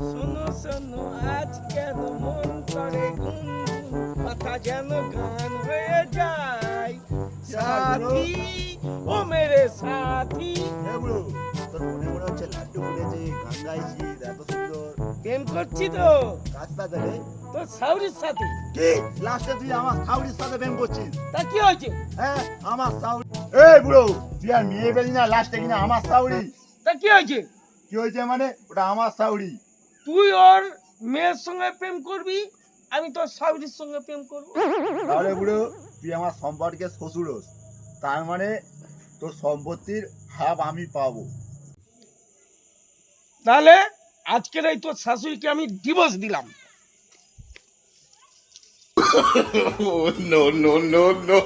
শোনো শোনো আজ কেন মন করে গুনগুন, মাথা যেন গান হয়ে যায়। সাথী ও মেরে সাথী। বুড়ো, তোর মনে মনে হচ্ছে লাড্ডু ফুটেছে, গান গাইছিস এত সুন্দর। প্রেম করছি তো কাজ সাথে রে? তোর সাউরির সাথে। কি লাস্টে তুই আমার সাউরির সাথে প্রেম করছিস? তা কি হয়েছে? হ্যাঁ, আমার সাউরি। এই বুড়ো, তুই আর মেয়ে পেলি না, লাস্টে কিনা আমার সাউরি। তা কি হয়েছে? কি হয়েছে মানে? ওটা আমার সাউরি। তুই ওর মেয়ের সঙ্গে প্রেম করবি, আমি তোর সাউরির সঙ্গে প্রেম করব। তাহলে বুড়ো, তুই আমার সম্পর্কে শ্বশুর হোস, তার মানে তোর সম্পত্তির হাফ আমি পাবো। তাহলে আজকের এই তোর শাশুড়িকে আমি ডিভোর্স দিলাম। No, no, no, no.